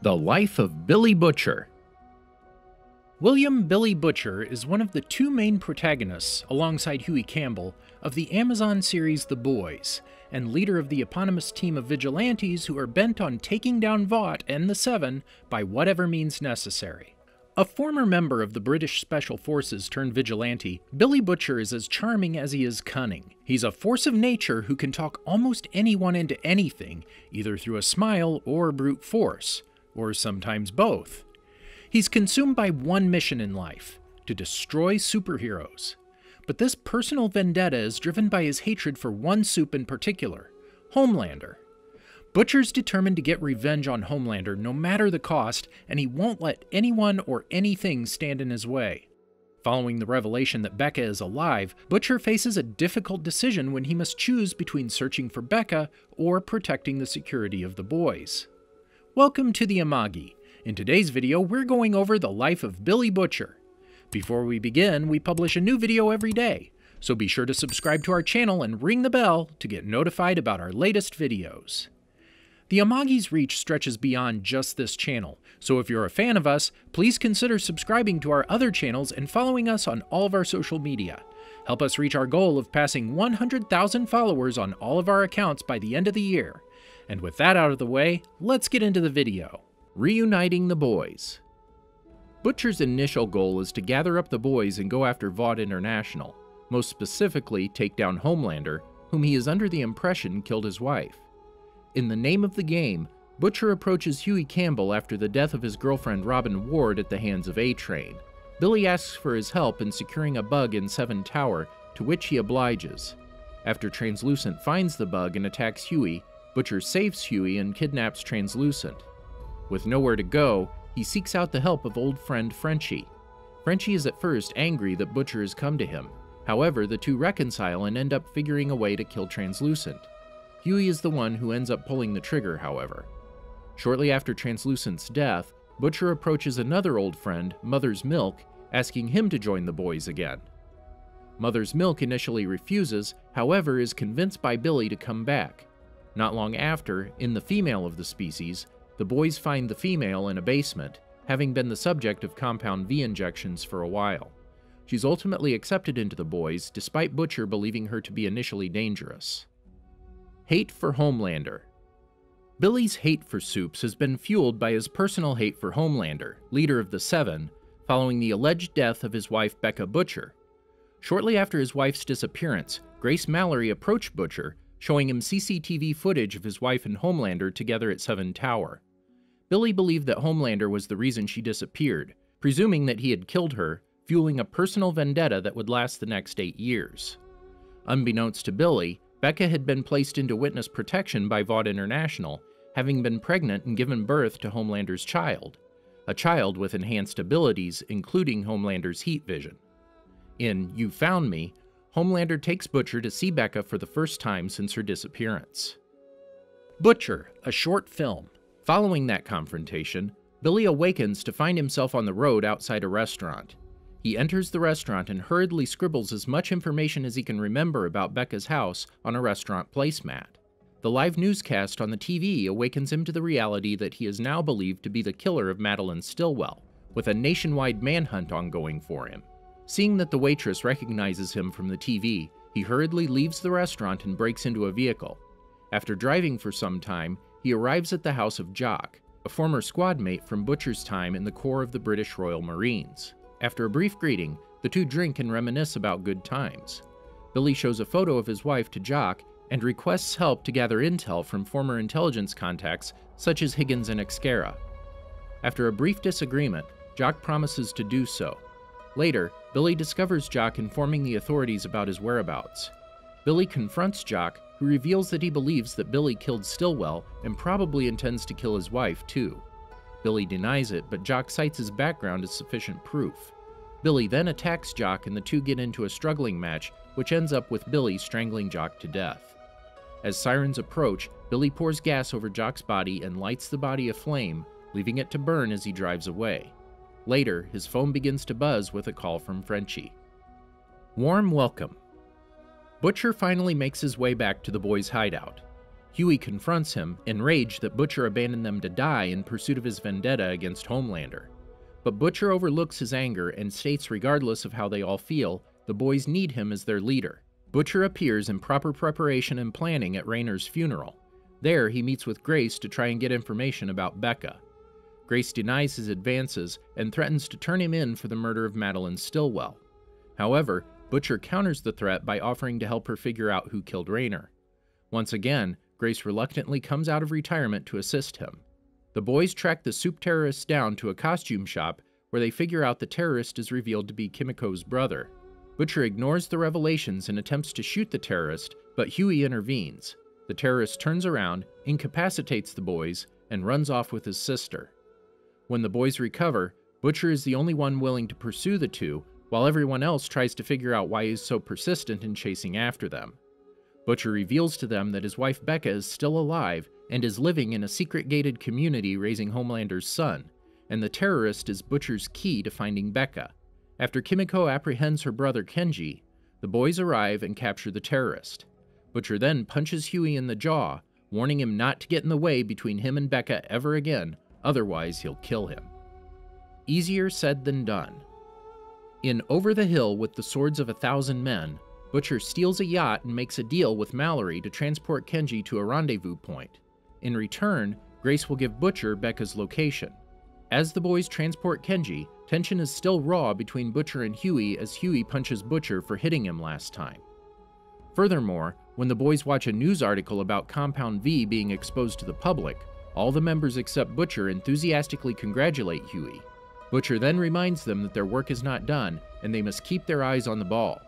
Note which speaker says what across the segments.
Speaker 1: The Life of Billy Butcher. William Billy Butcher is one of the two main protagonists, alongside Huey Campbell, of the Amazon series The Boys, and leader of the eponymous team of vigilantes who are bent on taking down Vought and the Seven by whatever means necessary. A former member of the British Special Forces turned vigilante, Billy Butcher is as charming as he is cunning. He's a force of nature who can talk almost anyone into anything, either through a smile or brute force, or sometimes both. He's consumed by one mission in life: to destroy superheroes. But this personal vendetta is driven by his hatred for one soup in particular, Homelander. Butcher's determined to get revenge on Homelander no matter the cost, and he won't let anyone or anything stand in his way. Following the revelation that Becca is alive, Butcher faces a difficult decision when he must choose between searching for Becca or protecting the security of the boys. Welcome to the Amagi. In today's video, we're going over the life of Billy Butcher. Before we begin, we publish a new video every day, so be sure to subscribe to our channel and ring the bell to get notified about our latest videos. The Amagi's reach stretches beyond just this channel, so if you're a fan of us, please consider subscribing to our other channels and following us on all of our social media. Help us reach our goal of passing 100,000 followers on all of our accounts by the end of the year. And with that out of the way, let's get into the video. Reuniting the Boys. Butcher's initial goal is to gather up the boys and go after Vought International, most specifically take down Homelander, whom he is under the impression killed his wife. In the name of the game, Butcher approaches Huey Campbell after the death of his girlfriend Robin Ward at the hands of A-Train. Billy asks for his help in securing a bug in Seven Tower, to which he obliges. After Translucent finds the bug and attacks Huey, Butcher saves Huey and kidnaps Translucent. With nowhere to go, he seeks out the help of old friend Frenchie. Frenchie is at first angry that Butcher has come to him. However, the two reconcile and end up figuring a way to kill Translucent. Huey is the one who ends up pulling the trigger, however. Shortly after Translucent's death, Butcher approaches another old friend, Mother's Milk, asking him to join the boys again. Mother's Milk initially refuses, however is convinced by Billy to come back. Not long after, in the female of the species, the boys find the female in a basement, having been the subject of Compound V injections for a while. She's ultimately accepted into the boys, despite Butcher believing her to be initially dangerous. Hate for Homelander. Billy's hate for Soups has been fueled by his personal hate for Homelander, leader of the Seven, following the alleged death of his wife Becca Butcher. Shortly after his wife's disappearance, Grace Mallory approached Butcher, showing him CCTV footage of his wife and Homelander together at Seven Tower. Billy believed that Homelander was the reason she disappeared, presuming that he had killed her, fueling a personal vendetta that would last the next 8 years. Unbeknownst to Billy, Becca had been placed into witness protection by Vought International, having been pregnant and given birth to Homelander's child, a child with enhanced abilities, including Homelander's heat vision. In You Found Me, Homelander takes Butcher to see Becca for the first time since her disappearance. Butcher, a short film. Following that confrontation, Billy awakens to find himself on the road outside a restaurant. He enters the restaurant and hurriedly scribbles as much information as he can remember about Becca's house on a restaurant placemat. The live newscast on the TV awakens him to the reality that he is now believed to be the killer of Madeline Stillwell, with a nationwide manhunt ongoing for him. Seeing that the waitress recognizes him from the TV, he hurriedly leaves the restaurant and breaks into a vehicle. After driving for some time, he arrives at the house of Jock, a former squad mate from Butcher's time in the Corps of the British Royal Marines. After a brief greeting, the two drink and reminisce about good times. Billy shows a photo of his wife to Jock and requests help to gather intel from former intelligence contacts such as Higgins and Excara. After a brief disagreement, Jock promises to do so. Later, Billy discovers Jock informing the authorities about his whereabouts. Billy confronts Jock, who reveals that he believes that Billy killed Stillwell and probably intends to kill his wife too. Billy denies it, but Jock cites his background as sufficient proof. Billy then attacks Jock and the two get into a struggling match, which ends up with Billy strangling Jock to death. As sirens approach, Billy pours gas over Jock's body and lights the body aflame, leaving it to burn as he drives away. Later, his phone begins to buzz with a call from Frenchie. Warm welcome. Butcher finally makes his way back to the boys' hideout. Huey confronts him, enraged that Butcher abandoned them to die in pursuit of his vendetta against Homelander. But Butcher overlooks his anger and states regardless of how they all feel, the boys need him as their leader. Butcher appears in proper preparation and planning at Raynor's funeral. There, he meets with Grace to try and get information about Becca. Grace denies his advances and threatens to turn him in for the murder of Madeline Stillwell. However, Butcher counters the threat by offering to help her figure out who killed Raynor. Once again, Grace reluctantly comes out of retirement to assist him. The boys track the soup terrorist down to a costume shop where they figure out the terrorist is revealed to be Kimiko's brother. Butcher ignores the revelations and attempts to shoot the terrorist, but Huey intervenes. The terrorist turns around, incapacitates the boys, and runs off with his sister. When the boys recover, Butcher is the only one willing to pursue the two, while everyone else tries to figure out why he's so persistent in chasing after them. Butcher reveals to them that his wife Becca is still alive and is living in a secret gated community raising Homelander's son, and the terrorist is Butcher's key to finding Becca. After Kimiko apprehends her brother Kenji, the boys arrive and capture the terrorist. Butcher then punches Huey in the jaw, warning him not to get in the way between him and Becca ever again, otherwise he'll kill him. Easier said than done. In Over the Hill with the Swords of 1,000 Men, Butcher steals a yacht and makes a deal with Mallory to transport Kenji to a rendezvous point. In return, Grace will give Butcher Becca's location. As the boys transport Kenji, tension is still raw between Butcher and Huey as Huey punches Butcher for hitting him last time. Furthermore, when the boys watch a news article about Compound V being exposed to the public, all the members except Butcher enthusiastically congratulate Huey. Butcher then reminds them that their work is not done and they must keep their eyes on the ball.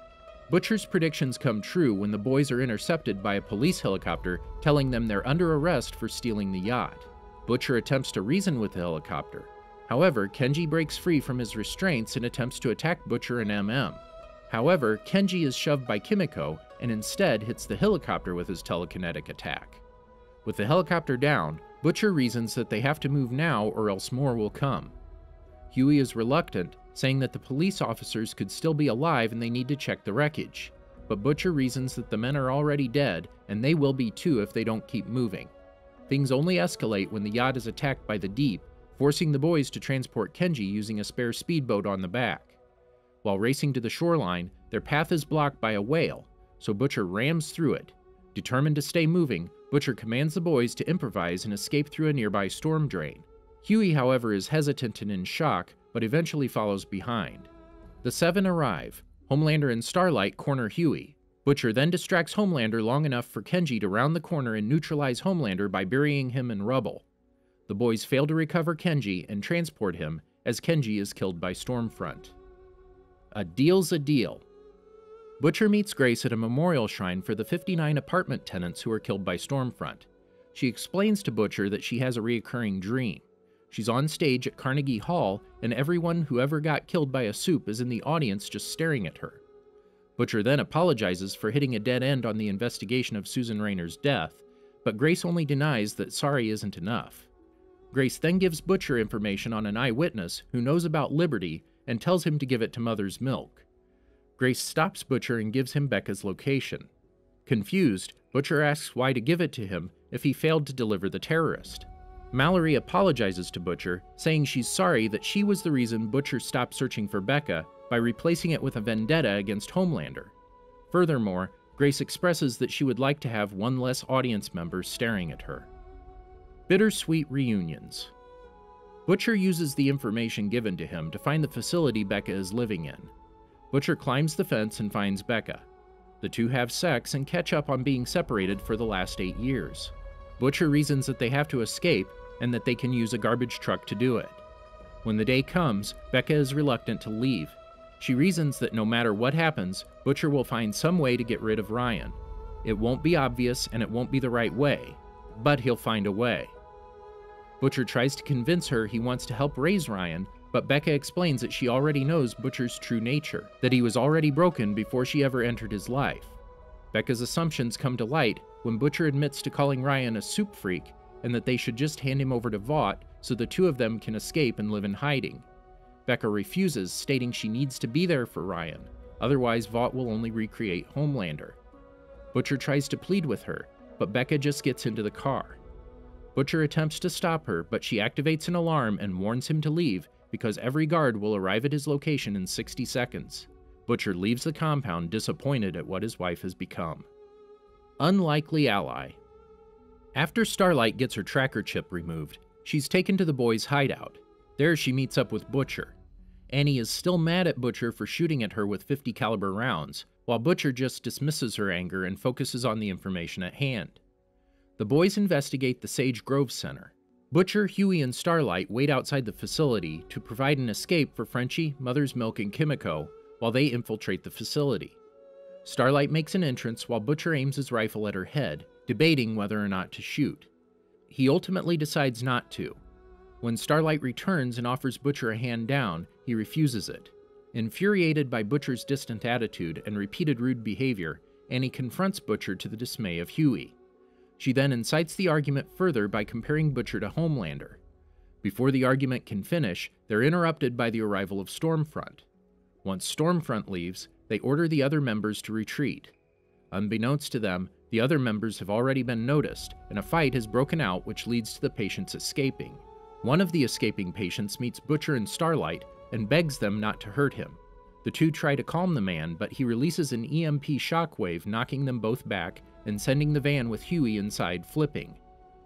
Speaker 1: Butcher's predictions come true when the boys are intercepted by a police helicopter telling them they're under arrest for stealing the yacht. Butcher attempts to reason with the helicopter. However, Kenji breaks free from his restraints and attempts to attack Butcher and MM. However, Kenji is shoved by Kimiko and instead hits the helicopter with his telekinetic attack. With the helicopter down, Butcher reasons that they have to move now or else more will come. Huey is reluctant, saying that the police officers could still be alive and they need to check the wreckage. But Butcher reasons that the men are already dead, and they will be too if they don't keep moving. Things only escalate when the yacht is attacked by the Deep, forcing the boys to transport Kenji using a spare speedboat on the back. While racing to the shoreline, their path is blocked by a whale, so Butcher rams through it. Determined to stay moving, Butcher commands the boys to improvise and escape through a nearby storm drain. Huey, however, is hesitant and in shock, but eventually follows behind. The seven arrive. Homelander and Starlight corner Huey. Butcher then distracts Homelander long enough for Kenji to round the corner and neutralize Homelander by burying him in rubble. The boys fail to recover Kenji and transport him, as Kenji is killed by Stormfront. A deal's a deal. Butcher meets Grace at a memorial shrine for the 59 apartment tenants who were killed by Stormfront. She explains to Butcher that she has a recurring dream. She's on stage at Carnegie Hall, and everyone who ever got killed by a soup is in the audience just staring at her. Butcher then apologizes for hitting a dead end on the investigation of Susan Raynor's death, but Grace only denies that sorry isn't enough. Grace then gives Butcher information on an eyewitness who knows about Liberty and tells him to give it to Mother's Milk. Grace stops Butcher and gives him Becca's location. Confused, Butcher asks why to give it to him if he failed to deliver the terrorist. Mallory apologizes to Butcher, saying she's sorry that she was the reason Butcher stopped searching for Becca by replacing it with a vendetta against Homelander. Furthermore, Grace expresses that she would like to have one less audience member staring at her. Bittersweet Reunions. Butcher uses the information given to him to find the facility Becca is living in. Butcher climbs the fence and finds Becca. The two have sex and catch up on being separated for the last 8 years. Butcher reasons that they have to escape and that they can use a garbage truck to do it. When the day comes, Becca is reluctant to leave. She reasons that no matter what happens, Butcher will find some way to get rid of Ryan. It won't be obvious and it won't be the right way, but he'll find a way. Butcher tries to convince her he wants to help raise Ryan, but Becca explains that she already knows Butcher's true nature, that he was already broken before she ever entered his life. Becca's assumptions come to light when Butcher admits to calling Ryan a soup freak and that they should just hand him over to Vought so the two of them can escape and live in hiding. Becca refuses, stating she needs to be there for Ryan, otherwise Vought will only recreate Homelander. Butcher tries to plead with her, but Becca just gets into the car. Butcher attempts to stop her, but she activates an alarm and warns him to leave because every guard will arrive at his location in 60 seconds. Butcher leaves the compound disappointed at what his wife has become. Unlikely ally. After Starlight gets her tracker chip removed, she's taken to the boys' hideout. There she meets up with Butcher. Annie is still mad at Butcher for shooting at her with .50 caliber rounds, while Butcher just dismisses her anger and focuses on the information at hand. The boys investigate the Sage Grove Center. Butcher, Huey, and Starlight wait outside the facility to provide an escape for Frenchie, Mother's Milk, and Kimiko while they infiltrate the facility. Starlight makes an entrance while Butcher aims his rifle at her head, debating whether or not to shoot. He ultimately decides not to. When Starlight returns and offers Butcher a hand down, he refuses it. Infuriated by Butcher's distant attitude and repeated rude behavior, Annie confronts Butcher to the dismay of Huey. She then incites the argument further by comparing Butcher to Homelander. Before the argument can finish, they're interrupted by the arrival of Stormfront. Once Stormfront leaves, they order the other members to retreat. Unbeknownst to them, the other members have already been noticed, and a fight has broken out which leads to the patients escaping. One of the escaping patients meets Butcher and Starlight and begs them not to hurt him. The two try to calm the man, but he releases an EMP shockwave, knocking them both back and sending the van with Huey inside flipping.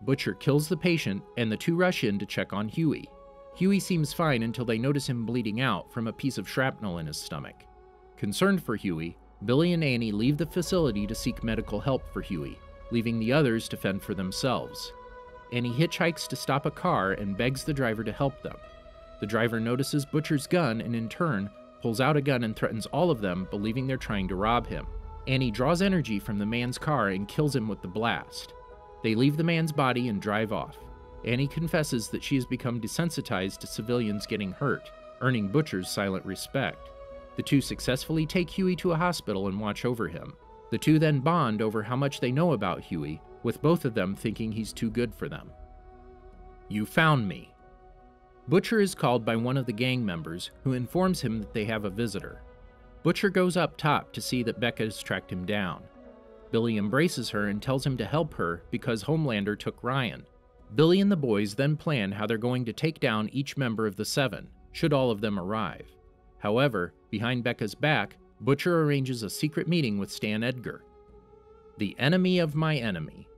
Speaker 1: Butcher kills the patient, and the two rush in to check on Huey. Huey seems fine until they notice him bleeding out from a piece of shrapnel in his stomach. Concerned for Huey, Billy and Annie leave the facility to seek medical help for Huey, leaving the others to fend for themselves. Annie hitchhikes to stop a car and begs the driver to help them. The driver notices Butcher's gun and in turn pulls out a gun and threatens all of them, believing they're trying to rob him. Annie draws energy from the man's car and kills him with the blast. They leave the man's body and drive off. Annie confesses that she has become desensitized to civilians getting hurt, earning Butcher's silent respect. The two successfully take Huey to a hospital and watch over him. The two then bond over how much they know about Huey, with both of them thinking he's too good for them. You found me. Butcher is called by one of the gang members, who informs him that they have a visitor. Butcher goes up top to see that Becca has tracked him down. Billy embraces her and tells him to help her because Homelander took Ryan. Billy and the boys then plan how they're going to take down each member of the Seven, should all of them arrive. However, behind Becca's back, Butcher arranges a secret meeting with Stan Edgar. The enemy of my enemy.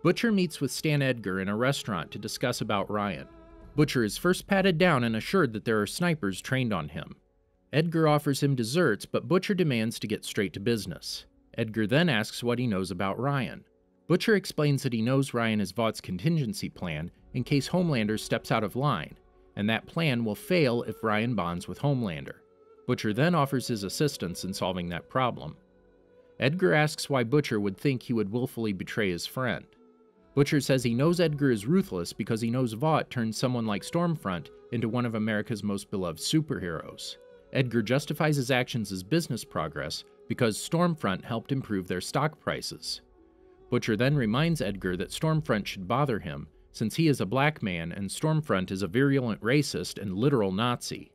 Speaker 1: Butcher meets with Stan Edgar in a restaurant to discuss about Ryan. Butcher is first patted down and assured that there are snipers trained on him. Edgar offers him desserts, but Butcher demands to get straight to business. Edgar then asks what he knows about Ryan. Butcher explains that he knows Ryan is Vought's contingency plan in case Homelander steps out of line, and that plan will fail if Ryan bonds with Homelander. Butcher then offers his assistance in solving that problem. Edgar asks why Butcher would think he would willfully betray his friend. Butcher says he knows Edgar is ruthless because he knows Vought turned someone like Stormfront into one of America's most beloved superheroes. Edgar justifies his actions as business progress because Stormfront helped improve their stock prices. Butcher then reminds Edgar that Stormfront should bother him, since he is a black man and Stormfront is a virulent racist and literal Nazi.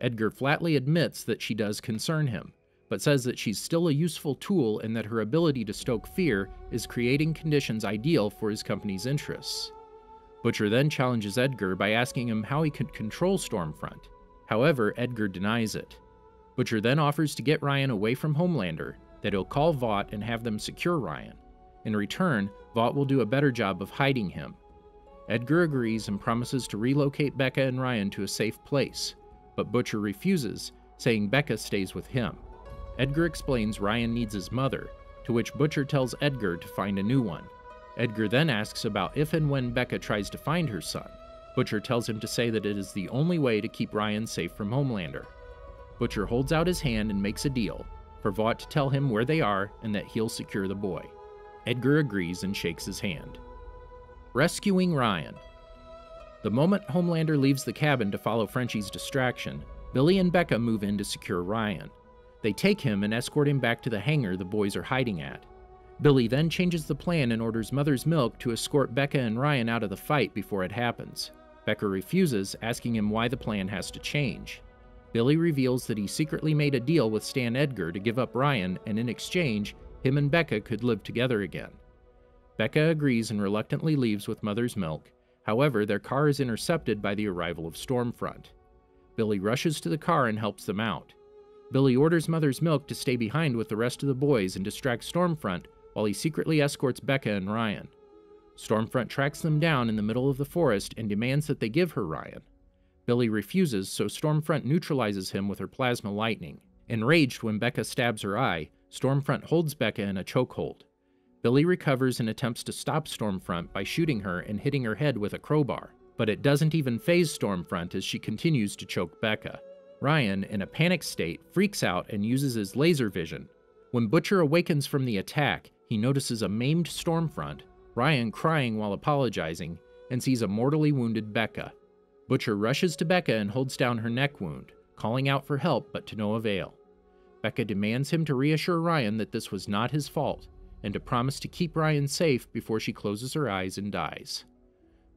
Speaker 1: Edgar flatly admits that she does concern him, but says that she's still a useful tool and that her ability to stoke fear is creating conditions ideal for his company's interests. Butcher then challenges Edgar by asking him how he could control Stormfront. However, Edgar denies it. Butcher then offers to get Ryan away from Homelander, that he'll call Vought and have them secure Ryan. In return, Vought will do a better job of hiding him. Edgar agrees and promises to relocate Becca and Ryan to a safe place, but Butcher refuses, saying Becca stays with him. Edgar explains Ryan needs his mother, to which Butcher tells Edgar to find a new one. Edgar then asks about if and when Becca tries to find her son. Butcher tells him to say that it is the only way to keep Ryan safe from Homelander. Butcher holds out his hand and makes a deal, for Vought to tell him where they are and that he'll secure the boy. Edgar agrees and shakes his hand. Rescuing Ryan. The moment Homelander leaves the cabin to follow Frenchie's distraction, Billy and Becca move in to secure Ryan. They take him and escort him back to the hangar the boys are hiding at. Billy then changes the plan and orders Mother's Milk to escort Becca and Ryan out of the fight before it happens. Becca refuses, asking him why the plan has to change. Billy reveals that he secretly made a deal with Stan Edgar to give up Ryan, and in exchange, him and Becca could live together again. Becca agrees and reluctantly leaves with Mother's milk. However, their car is intercepted by the arrival of Stormfront. Billy rushes to the car and helps them out. Billy orders Mother's milk to stay behind with the rest of the boys and distracts Stormfront while he secretly escorts Becca and Ryan. Stormfront tracks them down in the middle of the forest and demands that they give her Ryan. Billy refuses, so Stormfront neutralizes him with her plasma lightning. Enraged when Becca stabs her eye, Stormfront holds Becca in a chokehold. Billy recovers and attempts to stop Stormfront by shooting her and hitting her head with a crowbar, but it doesn't even faze Stormfront as she continues to choke Becca. Ryan, in a panic state, freaks out and uses his laser vision. When Butcher awakens from the attack, he notices a maimed Stormfront, Ryan crying while apologizing, and sees a mortally wounded Becca. Butcher rushes to Becca and holds down her neck wound, calling out for help but to no avail. Becca demands him to reassure Ryan that this was not his fault, and to promise to keep Ryan safe before she closes her eyes and dies.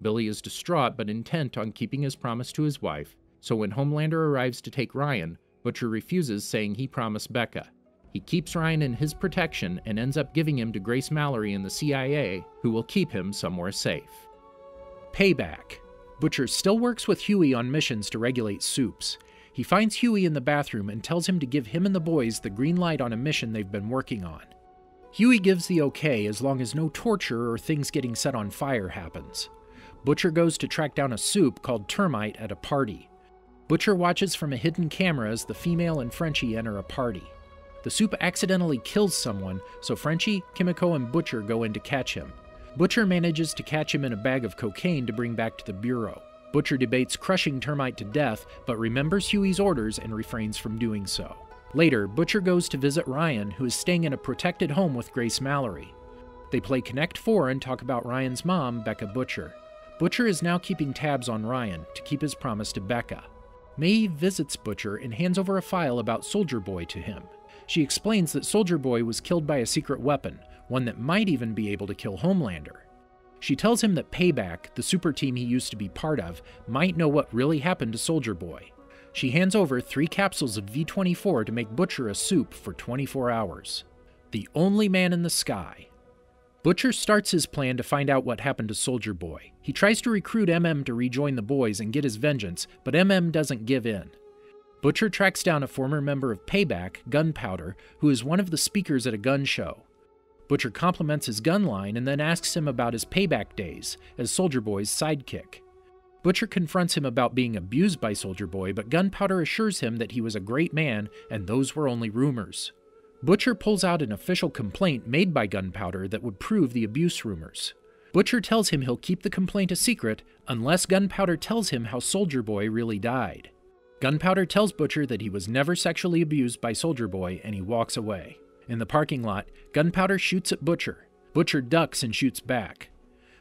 Speaker 1: Billy is distraught but intent on keeping his promise to his wife, so when Homelander arrives to take Ryan, Butcher refuses, saying he promised Becca. He keeps Ryan in his protection and ends up giving him to Grace Mallory and the CIA, who will keep him somewhere safe. Payback. Butcher still works with Huey on missions to regulate soups. He finds Huey in the bathroom and tells him to give him and the boys the green light on a mission they've been working on. Huey gives the okay as long as no torture or things getting set on fire happens. Butcher goes to track down a soup called Termite at a party. Butcher watches from a hidden camera as the female and Frenchie enter a party. The soup accidentally kills someone, so Frenchie, Kimiko, and Butcher go in to catch him. Butcher manages to catch him in a bag of cocaine to bring back to the Bureau. Butcher debates crushing Termite to death, but remembers Huey's orders and refrains from doing so. Later, Butcher goes to visit Ryan, who is staying in a protected home with Grace Mallory. They play Connect 4 and talk about Ryan's mom, Becca Butcher. Butcher is now keeping tabs on Ryan to keep his promise to Becca. Maeve visits Butcher and hands over a file about Soldier Boy to him. She explains that Soldier Boy was killed by a secret weapon, one that might even be able to kill Homelander. She tells him that Payback, the super team he used to be part of, might know what really happened to Soldier Boy. She hands over 3 capsules of V24 to make Butcher a soup for 24 hours. The only man in the sky. Butcher starts his plan to find out what happened to Soldier Boy. He tries to recruit MM to rejoin the boys and get his vengeance, but MM doesn't give in. Butcher tracks down a former member of Payback, Gunpowder, who is one of the speakers at a gun show. Butcher compliments his gun line and then asks him about his Payback days as Soldier Boy's sidekick. Butcher confronts him about being abused by Soldier Boy, but Gunpowder assures him that he was a great man and those were only rumors. Butcher pulls out an official complaint made by Gunpowder that would prove the abuse rumors. Butcher tells him he'll keep the complaint a secret unless Gunpowder tells him how Soldier Boy really died. Gunpowder tells Butcher that he was never sexually abused by Soldier Boy and he walks away. In the parking lot, Gunpowder shoots at Butcher. Butcher ducks and shoots back.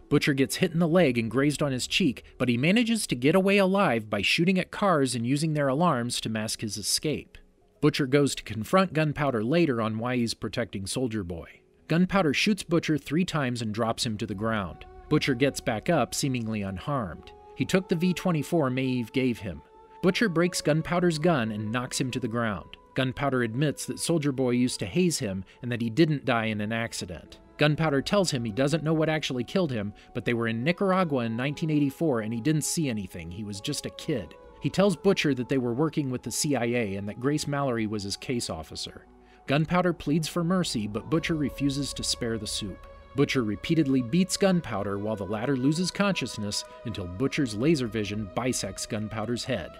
Speaker 1: Butcher gets hit in the leg and grazed on his cheek, but he manages to get away alive by shooting at cars and using their alarms to mask his escape. Butcher goes to confront Gunpowder later on why he's protecting Soldier Boy. Gunpowder shoots Butcher 3 times and drops him to the ground. Butcher gets back up, seemingly unharmed. He took the V24 Maeve gave him. Butcher breaks Gunpowder's gun and knocks him to the ground. Gunpowder admits that Soldier Boy used to haze him and that he didn't die in an accident. Gunpowder tells him he doesn't know what actually killed him, but they were in Nicaragua in 1984 and he didn't see anything, he was just a kid. He tells Butcher that they were working with the CIA and that Grace Mallory was his case officer. Gunpowder pleads for mercy, but Butcher refuses to spare the soup. Butcher repeatedly beats Gunpowder while the latter loses consciousness until Butcher's laser vision bisects Gunpowder's head.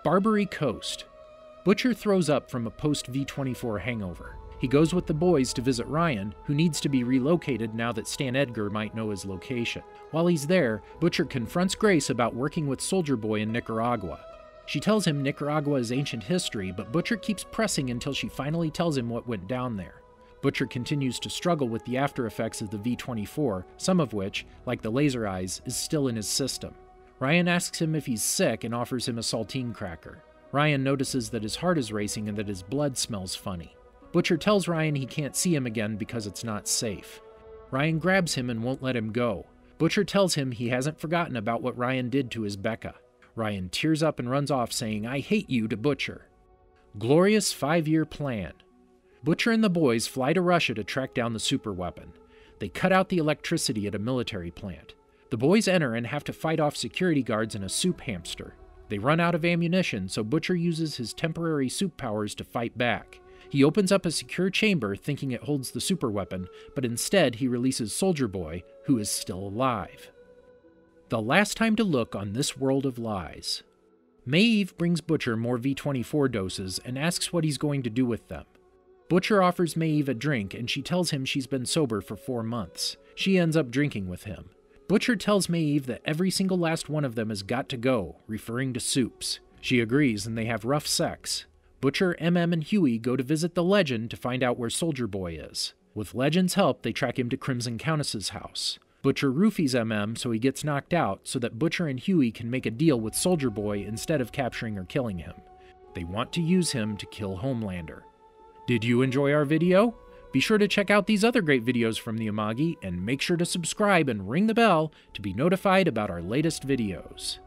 Speaker 1: Barbary Coast. Butcher throws up from a post-V24 hangover. He goes with the boys to visit Ryan, who needs to be relocated now that Stan Edgar might know his location. While he's there, Butcher confronts Grace about working with Soldier Boy in Nicaragua. She tells him Nicaragua is ancient history, but Butcher keeps pressing until she finally tells him what went down there. Butcher continues to struggle with the after effects of the V24, some of which, like the laser eyes, is still in his system. Ryan asks him if he's sick and offers him a saltine cracker. Ryan notices that his heart is racing and that his blood smells funny. Butcher tells Ryan he can't see him again because it's not safe. Ryan grabs him and won't let him go. Butcher tells him he hasn't forgotten about what Ryan did to his Becca. Ryan tears up and runs off saying, "I hate you," to Butcher. Glorious 5-year plan. Butcher and the boys fly to Russia to track down the superweapon. They cut out the electricity at a military plant. The boys enter and have to fight off security guards and a soup hamster. They run out of ammunition, so Butcher uses his temporary soup powers to fight back. He opens up a secure chamber thinking it holds the superweapon, but instead he releases Soldier Boy, who is still alive. The last time to look on this world of lies. Maeve brings Butcher more V24 doses and asks what he's going to do with them. Butcher offers Maeve a drink and she tells him she's been sober for 4 months. She ends up drinking with him. Butcher tells Maeve that every single last one of them has got to go, referring to soups. She agrees and they have rough sex. Butcher, MM, and Huey go to visit the Legend to find out where Soldier Boy is. With Legend's help, they track him to Crimson Countess's house. Butcher roofies MM so he gets knocked out so that Butcher and Huey can make a deal with Soldier Boy instead of capturing or killing him. They want to use him to kill Homelander. Did you enjoy our video? Be sure to check out these other great videos from the Amagi, and make sure to subscribe and ring the bell to be notified about our latest videos.